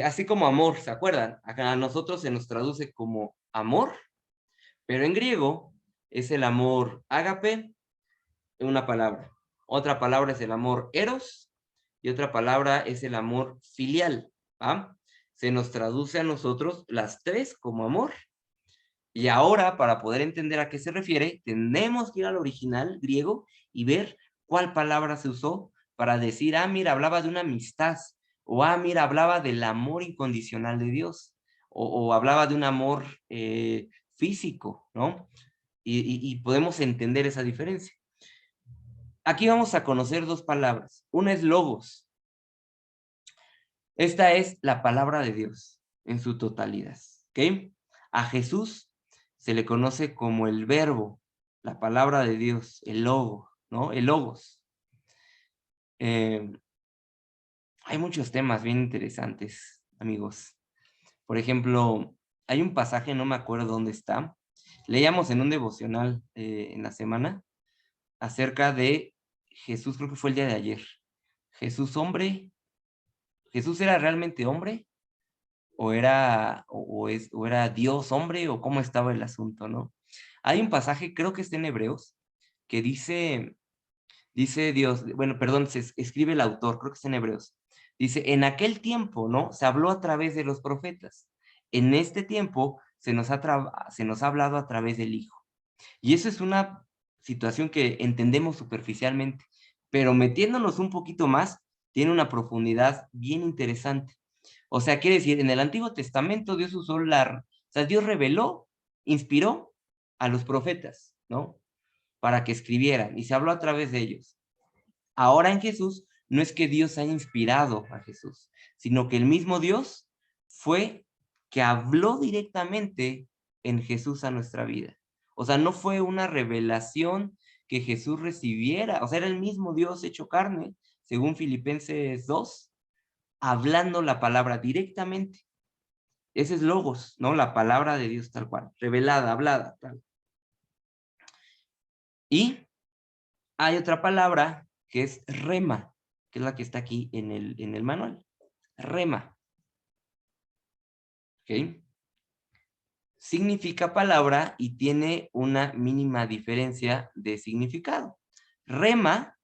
Así como amor, ¿se acuerdan? Acá a nosotros se nos traduce como amor, pero en griego es el amor ágape, una palabra. Otra palabra es el amor eros y otra palabra es el amor filial. ¿Va? Se nos traduce a nosotros las tres como amor. Y ahora, para poder entender a qué se refiere, tenemos que ir al original griego y ver cuál palabra se usó para decir, ah, mira, hablaba de una amistad, o ah, mira, hablaba del amor incondicional de Dios, o hablaba de un amor físico, ¿no? Y podemos entender esa diferencia. Aquí vamos a conocer dos palabras. Una es logos. Esta es la palabra de Dios en su totalidad, ¿ok? A Jesús se le conoce como el verbo, la palabra de Dios, el logo, ¿no? El logos. Eh, hay muchos temas bien interesantes, amigos. Por ejemplo, hay un pasaje, no me acuerdo dónde está, leíamos en un devocional en la semana acerca de Jesús, creo que fue el día de ayer. Jesús hombre, ¿Jesús era realmente hombre? ¿O era Dios hombre? ¿O cómo estaba el asunto, no? Hay un pasaje, creo que está en Hebreos, que dice Dios, bueno, perdón, se escribe el autor, creo que está en Hebreos. Dice, en aquel tiempo, ¿no? Se habló a través de los profetas. En este tiempo se nos ha hablado a través del Hijo. Y eso es una situación que entendemos superficialmente, pero metiéndonos un poquito más, tiene una profundidad bien interesante. O sea, quiere decir, en el Antiguo Testamento Dios usó o sea, Dios reveló, inspiró a los profetas, ¿no? Para que escribieran y se habló a través de ellos. Ahora en Jesús, no es que Dios haya inspirado a Jesús, sino que el mismo Dios fue que habló directamente en Jesús a nuestra vida. O sea, no fue una revelación que Jesús recibiera, o sea, era el mismo Dios hecho carne, según Filipenses 2, hablando la palabra directamente. Ese es logos, ¿no? La palabra de Dios tal cual, revelada, hablada, tal. Y hay otra palabra que es rema, que es la que está aquí en el manual. Rema, ¿ok? Significa palabra y tiene una mínima diferencia de significado. Rema,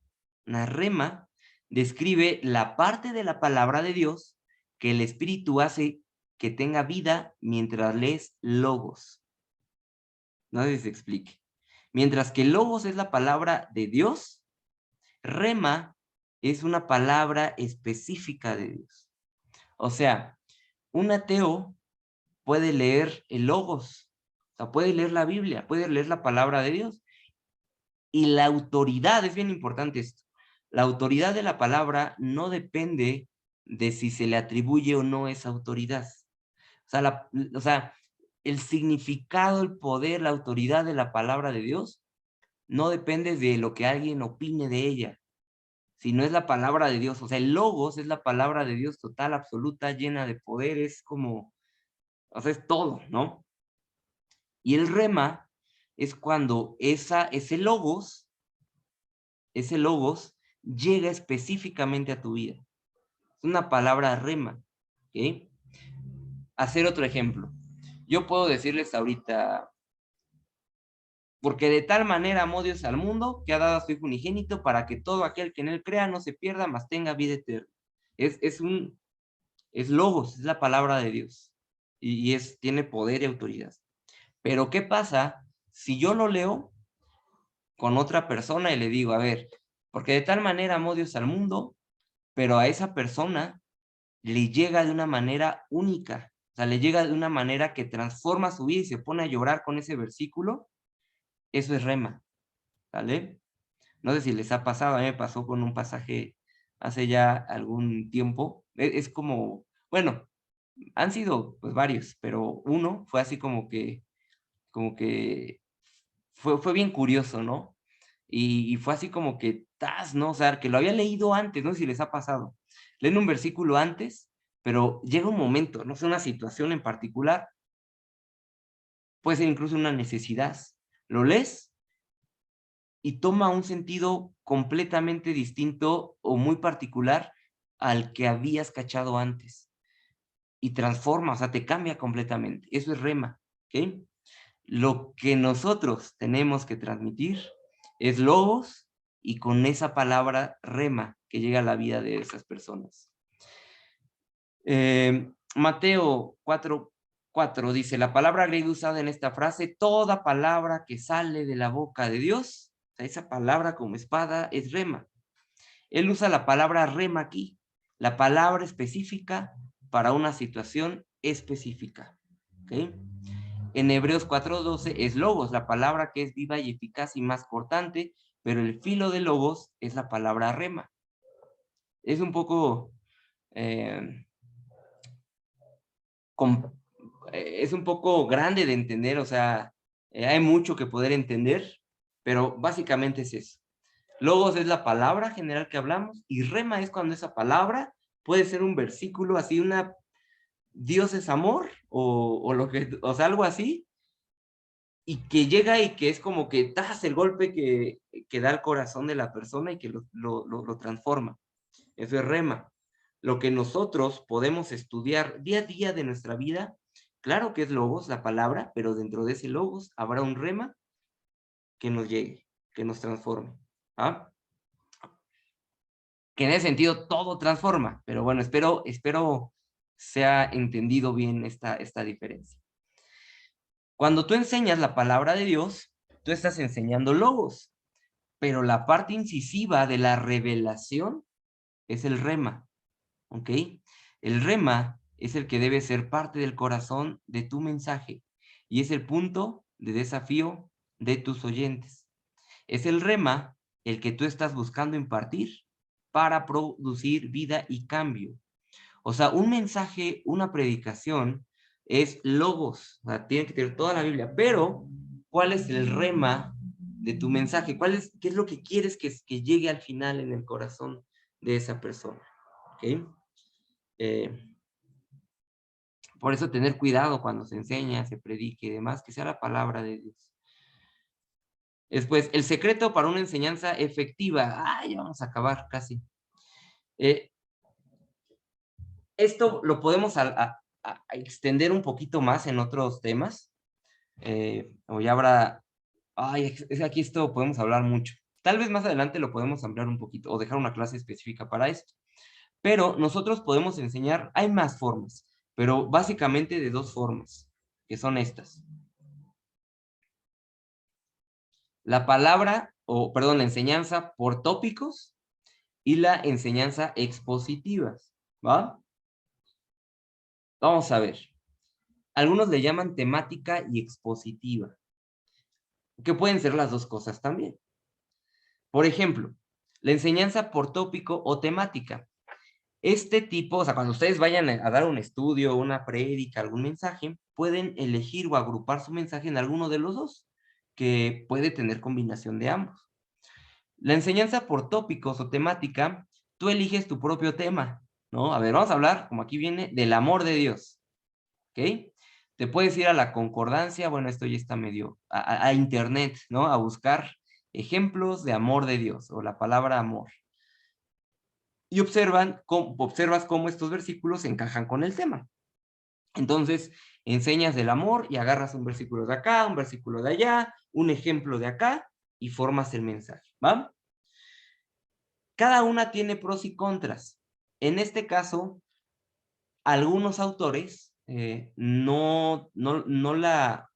una rema, describe la parte de la palabra de Dios que el Espíritu hace que tenga vida mientras lees logos. No sé si se explique. Mientras que logos es la palabra de Dios, rema es una palabra específica de Dios. O sea, un ateo puede leer el logos, o sea, puede leer la Biblia, puede leer la palabra de Dios. Y la autoridad, es bien importante esto, la autoridad de la palabra no depende de si se le atribuye o no esa autoridad. O sea, el significado, el poder, la autoridad de la palabra de Dios no depende de lo que alguien opine de ella, sino es la palabra de Dios. O sea, el logos es la palabra de Dios total, absoluta, llena de poder, es como, o sea, es todo, ¿no? Y el rema es cuando ese logos llega específicamente a tu vida. Es una palabra rema, ¿ok? Hacer otro ejemplo. Yo puedo decirles ahorita, porque de tal manera amó Dios al mundo, que ha dado a su Hijo unigénito, para que todo aquel que en él crea no se pierda, mas tenga vida eterna. Es logos, es la palabra de Dios. Tiene poder y autoridad. Pero ¿qué pasa si yo lo leo con otra persona y le digo, a ver, porque de tal manera amó Dios al mundo, pero a esa persona le llega de una manera única, o sea, le llega de una manera que transforma su vida y se pone a llorar con ese versículo? Eso es rema, ¿vale? No sé si les ha pasado, a mí me pasó con un pasaje hace ya algún tiempo. Es como, bueno, han sido pues varios, pero uno fue así como que fue bien curioso, ¿no? Y fue así como que, ¿no? O sea, que lo había leído antes, no sé si les ha pasado. Leen un versículo antes, pero llega un momento, no sé, una situación en particular, puede ser incluso una necesidad. Lo lees y toma un sentido completamente distinto o muy particular al que habías cachado antes. Y transforma, o sea, te cambia completamente. Eso es rema, ¿ok? Lo que nosotros tenemos que transmitir es logos y con esa palabra rema que llega a la vida de esas personas. Mateo 4:4 dice, la palabra griega usada en esta frase, toda palabra que sale de la boca de Dios, o sea, esa palabra como espada es rema. Él usa la palabra rema aquí, la palabra específica para una situación específica. ¿Ok? En Hebreos 4:12 es logos, la palabra que es viva y eficaz y más cortante, pero el filo de logos es la palabra rema. Es un poco, eh, com- es un poco grande de entender, o sea, hay mucho que poder entender, pero básicamente es eso. Logos es la palabra general que hablamos y rema es cuando esa palabra puede ser un versículo así, una Dios es amor o lo que, o sea, algo así, y que llega y que es como que das el golpe que da el corazón de la persona y que lo transforma. Eso es rema. Lo que nosotros podemos estudiar día a día de nuestra vida, claro que es logos, la palabra, pero dentro de ese logos habrá un rema que nos llegue, que nos transforme. ¿Ah? Que en ese sentido todo transforma, pero bueno, espero sea entendido bien esta diferencia. Cuando tú enseñas la palabra de Dios, tú estás enseñando logos, pero la parte incisiva de la revelación es el rema, ¿ok? El rema es el que debe ser parte del corazón de tu mensaje y es el punto de desafío de tus oyentes. Es el rema el que tú estás buscando impartir para producir vida y cambio. O sea, un mensaje, una predicación es logos, o sea, tiene que tener toda la Biblia, pero ¿cuál es el rema de tu mensaje? ¿Qué es lo que quieres que llegue al final en el corazón de esa persona? ¿Ok? Eh, por eso tener cuidado cuando se enseña, se predique y demás, que sea la palabra de Dios. Después, el secreto para una enseñanza efectiva. Ya vamos a acabar casi. Eh, Esto lo podemos a extender un poquito más en otros temas. O ya habrá. Es que aquí esto podemos hablar mucho. Tal vez más adelante lo podemos ampliar un poquito o dejar una clase específica para esto. Pero nosotros podemos enseñar, hay más formas, pero básicamente de dos formas, que son estas. La palabra, o perdón, la enseñanza por tópicos y la enseñanza expositivas, ¿va? Vamos a ver. Algunos le llaman temática y expositiva, que pueden ser las dos cosas también. Por ejemplo, la enseñanza por tópico o temática. Este tipo, o sea, cuando ustedes vayan a dar un estudio, una prédica, algún mensaje, pueden elegir o agrupar su mensaje en alguno de los dos, que puede tener combinación de ambos. La enseñanza por tópicos o temática, tú eliges tu propio tema, ¿no? A ver, vamos a hablar, como aquí viene, del amor de Dios, ¿ok? Te puedes ir a la concordancia, bueno, esto ya está medio, a internet, ¿no? A buscar ejemplos de amor de Dios o la palabra amor. Y observas cómo estos versículos se encajan con el tema. Entonces, enseñas del amor y agarras un versículo de acá, un versículo de allá, un ejemplo de acá y formas el mensaje, ¿va? Cada una tiene pros y contras. En este caso, algunos autores no la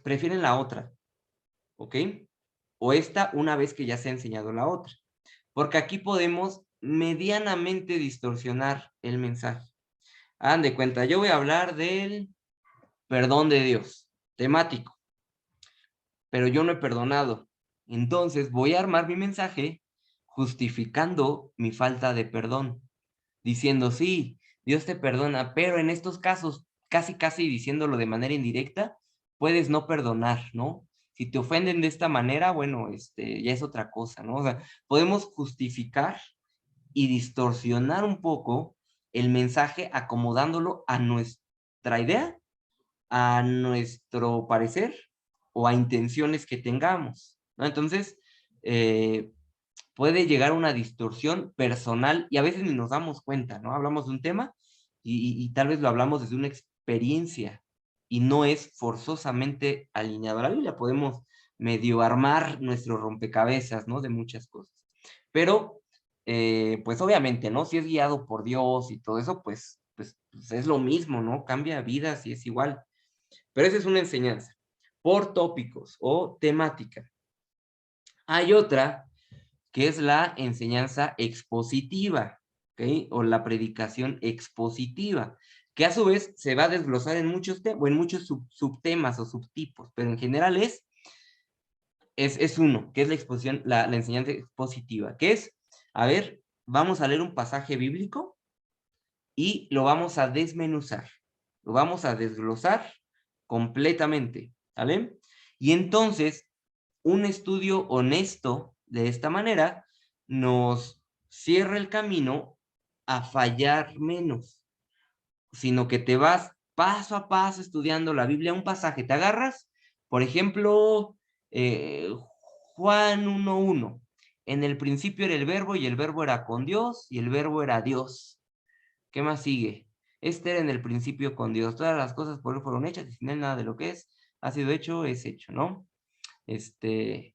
prefieren la otra, ¿ok? O esta una vez que ya se ha enseñado la otra. Porque aquí podemos medianamente distorsionar el mensaje. Hagan de cuenta, yo voy a hablar del perdón de Dios, temático, pero yo no he perdonado. Entonces voy a armar mi mensaje justificando mi falta de perdón, diciendo, sí, Dios te perdona, pero en estos casos, casi diciéndolo de manera indirecta, puedes no perdonar, ¿no? Si te ofenden de esta manera, bueno, ya es otra cosa, ¿no? O sea, podemos justificar y distorsionar un poco el mensaje acomodándolo a nuestra idea, a nuestro parecer o a intenciones que tengamos, ¿no? Entonces, eh, puede llegar una distorsión personal y a veces ni nos damos cuenta, ¿no? Hablamos de un tema y tal vez lo hablamos desde una experiencia y no es forzosamente alineado a la Biblia. Podemos medio armar nuestro rompecabezas, ¿no? De muchas cosas. Pero, pues obviamente, ¿no? Si es guiado por Dios y todo eso, pues es lo mismo, ¿no? Cambia vidas y es igual. Pero esa es una enseñanza por tópicos o temática. Hay otra que es la enseñanza expositiva, ¿ok? O la predicación expositiva, que a su vez se va a desglosar en muchos, o en muchos subtemas o subtipos, pero en general es uno, que es la exposición, la enseñanza expositiva, que es, a ver, vamos a leer un pasaje bíblico y lo vamos a desmenuzar, lo vamos a desglosar completamente, ¿vale? Y entonces, un estudio honesto de esta manera nos cierra el camino a fallar menos, sino que te vas paso a paso estudiando la Biblia, un pasaje, te agarras, por ejemplo, eh, Juan 1:1. En el principio era el verbo y el verbo era con Dios y el verbo era Dios. ¿Qué más sigue? Este era en el principio con Dios. Todas las cosas por él fueron hechas y sin él nada de lo que ha sido hecho, es hecho, ¿no? Te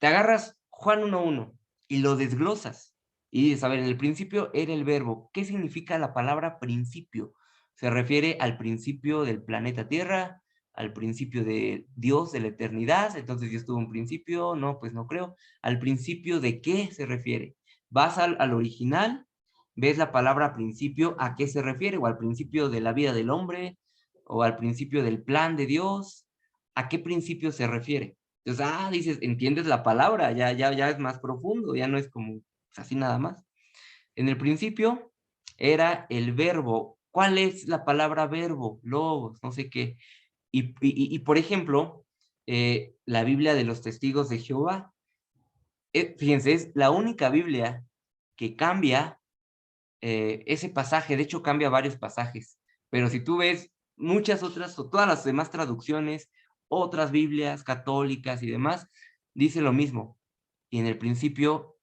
agarras Juan 1:1 y lo desglosas y dices, a ver, en el principio era el verbo. ¿Qué significa la palabra principio? Se refiere al principio del planeta Tierra, al principio de Dios, de la eternidad. Entonces, ¿Dios tuvo un principio? No, pues no creo. ¿Al principio de qué se refiere? Vas al original, ves la palabra principio, ¿a qué se refiere? O al principio de la vida del hombre, o al principio del plan de Dios. ¿A qué principio se refiere? Entonces, dices, entiendes la palabra, ya es más profundo, ya no es como pues, así nada más. En el principio era el verbo. ¿Cuál es la palabra verbo? Logos, no sé qué. Y por ejemplo, la Biblia de los Testigos de Jehová. Fíjense, es la única Biblia que cambia ese pasaje. De hecho, cambia varios pasajes. Pero si tú ves muchas otras, o todas las demás traducciones, otras Biblias católicas y demás, dice lo mismo. Y en el principio,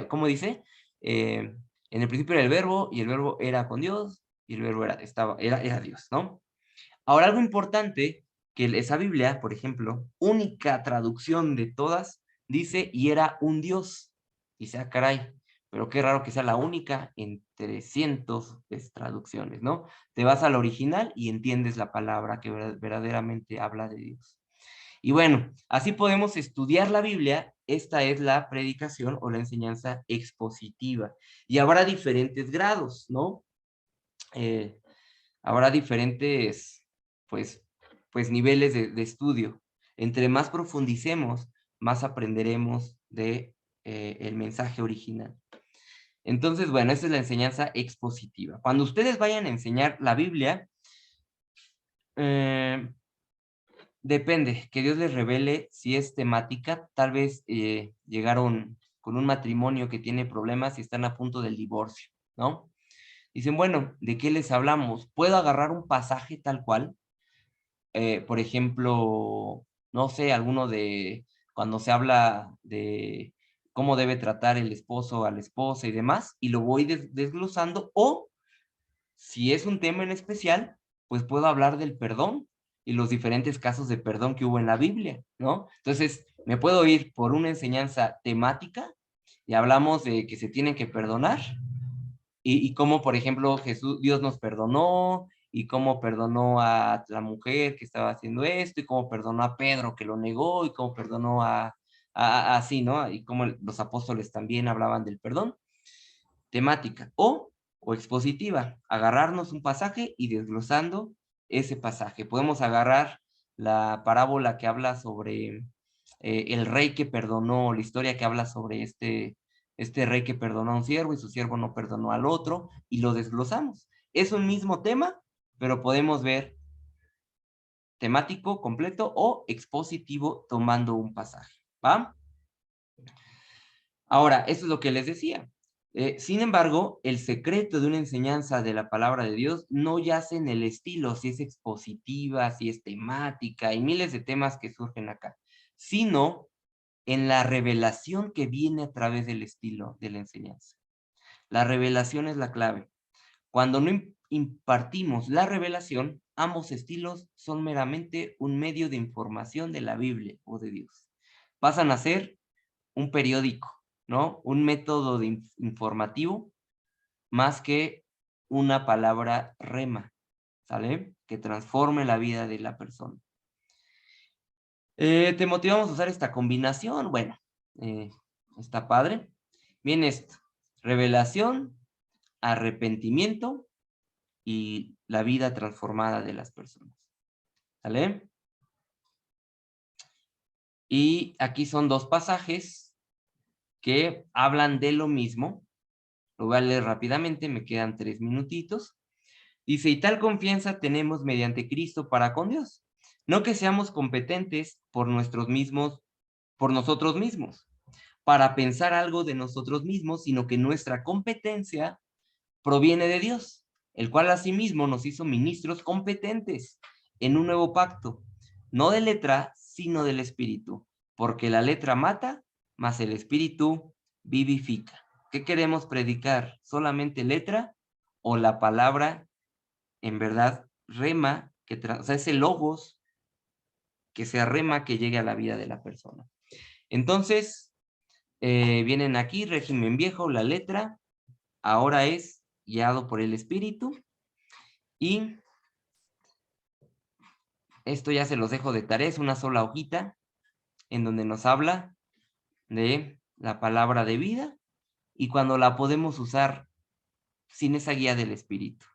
¿cómo dice? En el principio era el verbo, y el verbo era con Dios, y el verbo era Dios, ¿no? Ahora, algo importante, que esa Biblia, por ejemplo, única traducción de todas, dice, y era un Dios. Dice, caray, pero qué raro que sea la única entre cientos de traducciones, ¿no? Te vas al original y entiendes la palabra que verdaderamente habla de Dios. Y bueno, así podemos estudiar la Biblia. Esta es la predicación o la enseñanza expositiva. Y habrá diferentes grados, ¿no? Eh, habrá diferentes, pues, pues niveles de estudio. Entre más profundicemos, más aprenderemos de el mensaje original. Entonces, bueno, esa es la enseñanza expositiva. Cuando ustedes vayan a enseñar la Biblia, eh, depende, que Dios les revele si es temática. Tal vez llegaron con un matrimonio que tiene problemas y están a punto del divorcio, ¿no? Dicen, bueno, ¿de qué les hablamos? ¿Puedo agarrar un pasaje tal cual? Por ejemplo, no sé, alguno de cuando se habla de cómo debe tratar el esposo a la esposa y demás, y lo voy desglosando, o si es un tema en especial, pues puedo hablar del perdón y los diferentes casos de perdón que hubo en la Biblia, ¿no? Entonces, me puedo ir por una enseñanza temática y hablamos de que se tienen que perdonar y cómo, por ejemplo, Dios nos perdonó y cómo perdonó a la mujer que estaba haciendo esto y cómo perdonó a Pedro que lo negó y cómo perdonó así, ¿no? Y cómo los apóstoles también hablaban del perdón. Temática o expositiva, agarrarnos un pasaje y desglosando ese pasaje. Podemos agarrar la parábola que habla sobre el rey que perdonó, la historia que habla sobre este rey que perdonó a un siervo y su siervo no perdonó al otro, y lo desglosamos. Es un mismo tema, pero podemos ver temático completo o expositivo tomando un pasaje, ¿va? Ahora, eso es lo que les decía. Sin embargo, el secreto de una enseñanza de la palabra de Dios no yace en el estilo, si es expositiva, si es temática, y miles de temas que surgen acá, sino en la revelación que viene a través del estilo de la enseñanza. La revelación es la clave. Cuando no impartimos la revelación, ambos estilos son meramente un medio de información de la Biblia o de Dios. Pasan a ser un periódico, ¿no? Un método de informativo más que una palabra rema, ¿sale? Que transforme la vida de la persona. ¿Te motivamos a usar esta combinación? Bueno, eh, está padre. Bien esto, revelación, arrepentimiento y la vida transformada de las personas, ¿sale? Y aquí son dos pasajes que hablan de lo mismo. Lo voy a leer rápidamente, me quedan 3 minutitos. Dice, y tal confianza tenemos mediante Cristo para con Dios. No que seamos competentes por nosotros mismos, para pensar algo de nosotros mismos, sino que nuestra competencia proviene de Dios, el cual asimismo nos hizo ministros competentes en un nuevo pacto, no de letra, sino del Espíritu, porque la letra mata, mas el Espíritu vivifica. ¿Qué queremos predicar? ¿Solamente letra o la palabra en verdad rema, o sea, ese logos que sea rema que llegue a la vida de la persona? Entonces, vienen aquí, régimen viejo, la letra, ahora es guiado por el Espíritu, y esto ya se los dejo de tarea, es una sola hojita en donde nos habla de la palabra de vida y cuando la podemos usar sin esa guía del Espíritu.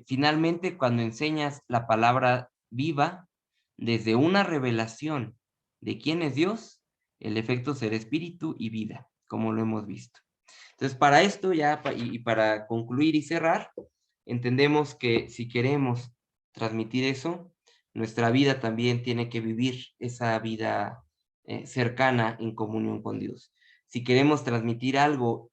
Finalmente, cuando enseñas la palabra viva desde una revelación de quién es Dios, el efecto será espíritu y vida, como lo hemos visto. Entonces, para esto ya, y para concluir y cerrar, entendemos que si queremos transmitir eso, nuestra vida también tiene que vivir esa vida cercana en comunión con Dios. Si queremos transmitir algo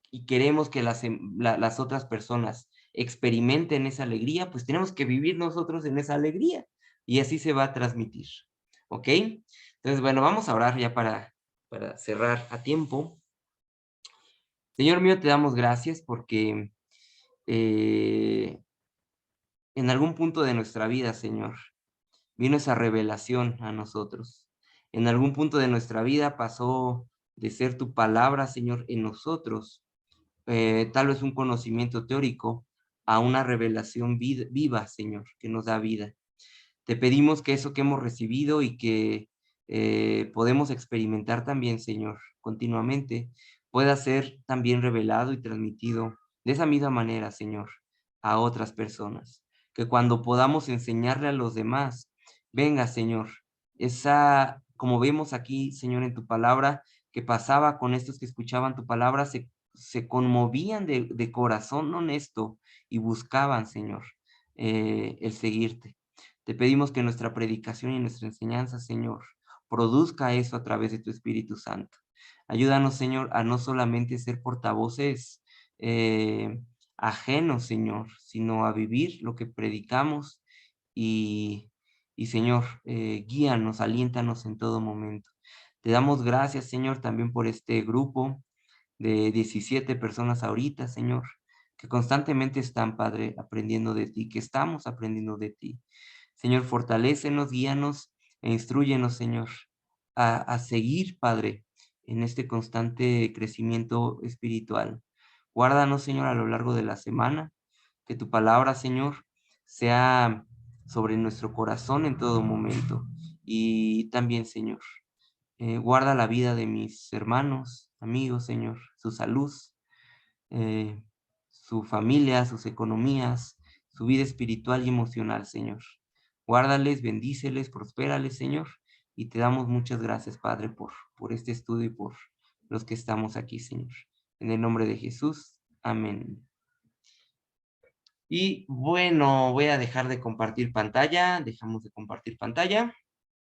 y queremos que las otras personas experimenten esa alegría, pues tenemos que vivir nosotros en esa alegría y así se va a transmitir. ¿Ok? Entonces, bueno, vamos a orar ya para cerrar a tiempo. Señor mío, te damos gracias porque eh, en algún punto de nuestra vida, Señor, vino esa revelación a nosotros. En algún punto de nuestra vida pasó de ser tu palabra, Señor, en nosotros, tal vez un conocimiento teórico, a una revelación viva, Señor, que nos da vida. Te pedimos que eso que hemos recibido y que podemos experimentar también, Señor, continuamente, pueda ser también revelado y transmitido de esa misma manera, Señor, a otras personas. Que cuando podamos enseñarle a los demás, venga, Señor, esa, como vemos aquí, Señor, en tu palabra, que pasaba con estos que escuchaban tu palabra, se conmovían de corazón honesto y buscaban, Señor, el seguirte. Te pedimos que nuestra predicación y nuestra enseñanza, Señor, produzca eso a través de tu Espíritu Santo. Ayúdanos, Señor, a no solamente ser portavoces eh, ajenos, Señor, sino a vivir lo que predicamos y, Señor, guíanos, aliéntanos en todo momento. Te damos gracias, Señor, también por este grupo de 17 personas ahorita, Señor, que constantemente están, Padre, aprendiendo de ti, que estamos aprendiendo de ti. Señor, fortalécenos, guíanos e instrúyenos, Señor, a seguir, Padre, en este constante crecimiento espiritual. Guárdanos, Señor, a lo largo de la semana, que tu palabra, Señor, sea sobre nuestro corazón en todo momento. Y también, Señor, guarda la vida de mis hermanos, amigos, Señor, su salud, eh, su familia, sus economías, su vida espiritual y emocional, Señor. Guárdales, bendíceles, prospérales, Señor, y te damos muchas gracias, Padre, por este estudio y por los que estamos aquí, Señor. En el nombre de Jesús, amén. Y bueno, voy a dejar de compartir pantalla, dejamos de compartir pantalla.